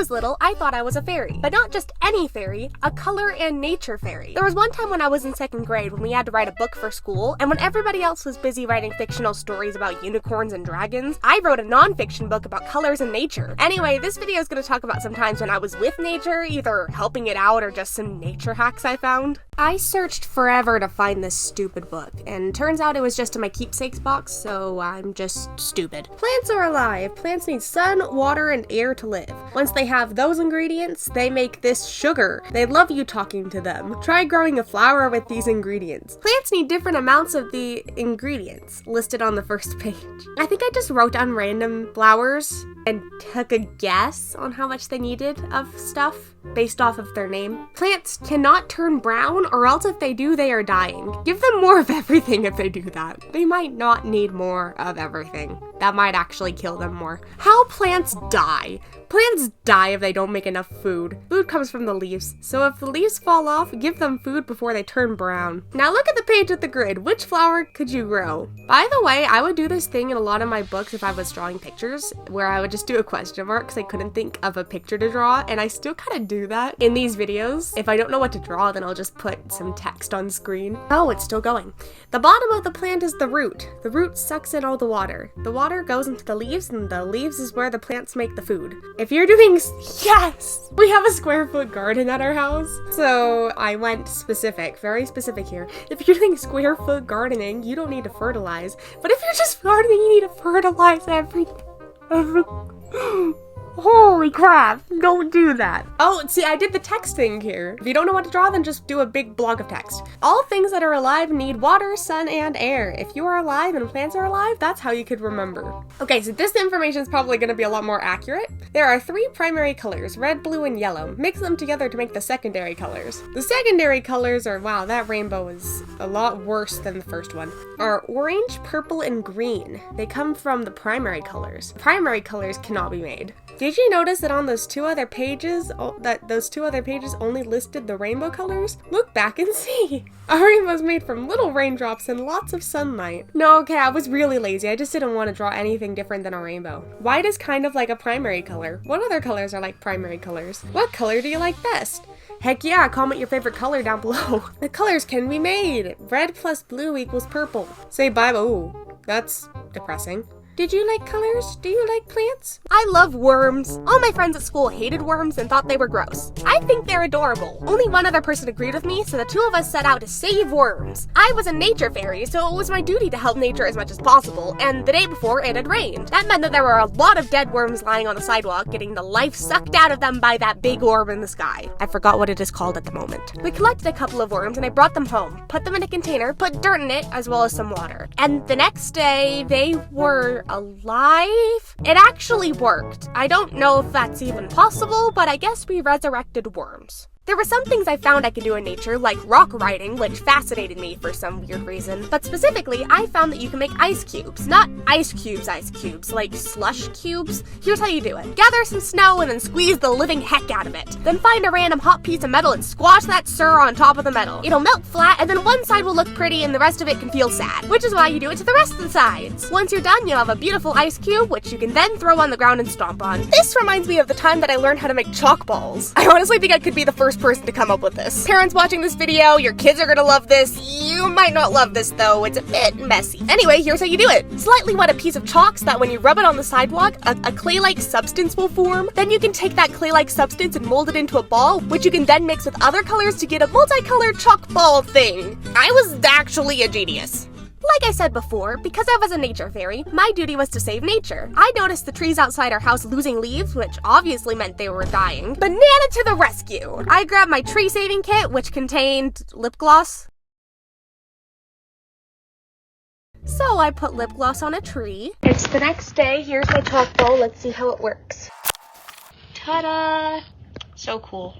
was little, I thought I was a fairy. But not just any fairy, a color and nature fairy. There was one time when I was in 2nd grade when we had to write a book for school, and when everybody else was busy writing fictional stories about unicorns and dragons, I wrote a non-fiction book about colors and nature. Anyway, this video is going to talk about some times when I was with nature, either helping it out or just some nature hacks I found. I searched forever to find this stupid book, and turns out it was just in my keepsakes box, so I'm just stupid. Plants are alive. Plants need sun, water, and air to live. Once they have those ingredients, they make this sugar. They love you talking to them. Try growing a flower with these ingredients. Plants need different amounts of the ingredients listed on the first page. I think I just wrote down random flowers and took a guess on how much they needed of stuff based off of their name. Plants cannot turn brown, or else if they do, they are dying. Give them more of everything if they do that. They might not need more of everything. That might actually kill them more. How plants die. Plants die if they don't make enough food. Food comes from the leaves, so if the leaves fall off, give them food before they turn brown. Now look at the page with the grid. Which flower could you grow? By the way, I would do this thing in a lot of my books if I was drawing pictures, where I would just do a question mark because I couldn't think of a picture to draw, and I still kind of do that in these videos. If I don't know what to draw, then I'll just put some text on screen. Oh, it's still going. The bottom of the plant is the root. The root sucks in all the water. The water goes into the leaves, and the leaves is where the plants make the food. If you're doing, yes! We have a square-foot garden at our house, so I went specific, very specific here. If you're doing square-foot gardening, you don't need to fertilize, but if you're just gardening, you need to fertilize every Holy crap, don't do that. Oh, see, I did the text thing here. If you don't know what to draw, then just do a big block of text. All things that are alive need water, sun, and air. If you are alive and plants are alive, that's how you could remember. Okay, so this information is probably going to be a lot more accurate. There are 3 primary colors, red, blue, and yellow. Mix them together to make the secondary colors. The secondary colors are, wow, that rainbow is a lot worse than the first one, are orange, purple, and green. They come from the primary colors. Primary colors cannot be made. Did you notice that on those 2 other pages, those 2 other pages only listed the rainbow colors? Look back and see. A rainbow is made from little raindrops and lots of sunlight. No, okay, I was really lazy. I just didn't want to draw anything different than a rainbow. White is kind of like a primary color. What other colors are like primary colors? What color do you like best? Heck yeah, comment your favorite color down below. The colors can be made. Red plus blue equals purple. Say bye. Ooh, that's depressing. Did you like colors? Do you like plants? I love worms. All my friends at school hated worms and thought they were gross. I think they're adorable. Only one other person agreed with me, so the 2 of us set out to save worms. I was a nature fairy, so it was my duty to help nature as much as possible, and the day before it had rained. That meant that there were a lot of dead worms lying on the sidewalk, getting the life sucked out of them by that big orb in the sky. I forgot what it is called at the moment. We collected a couple of worms and I brought them home, put them in a container, put dirt in it, as well as some water. And the next day, they were alive? It actually worked. I don't know if that's even possible, but I guess we resurrected worms. There were some things I found I could do in nature, like rock riding, which fascinated me for some weird reason. But specifically, I found that you can make ice cubes. Not ice cubes, like slush cubes. Here's how you do it. Gather some snow and then squeeze the living heck out of it. Then find a random hot piece of metal and squash that sur on top of the metal. It'll melt flat, and then one side will look pretty and the rest of it can feel sad, which is why you do it to the rest of the sides. Once you're done, you'll have a beautiful ice cube, which you can then throw on the ground and stomp on. This reminds me of the time that I learned how to make chalk balls. I honestly think I could be the first person to come up with this. Parents watching this video, your kids are gonna love this. You might not love this though, it's a bit messy. Anyway, here's how you do it. Slightly wet a piece of chalk so that when you rub it on the sidewalk, a clay-like substance will form. Then you can take that clay-like substance and mold it into a ball, which you can then mix with other colors to get a multicolored chalk ball thing. I was actually a genius. Like I said before, because I was a nature fairy, my duty was to save nature. I noticed the trees outside our house losing leaves, which obviously meant they were dying. Banana to the rescue! I grabbed my tree saving kit, which contained lip gloss. So I put lip gloss on a tree. It's the next day. Here's my chalk ball. Let's see how it works. Ta-da! So cool.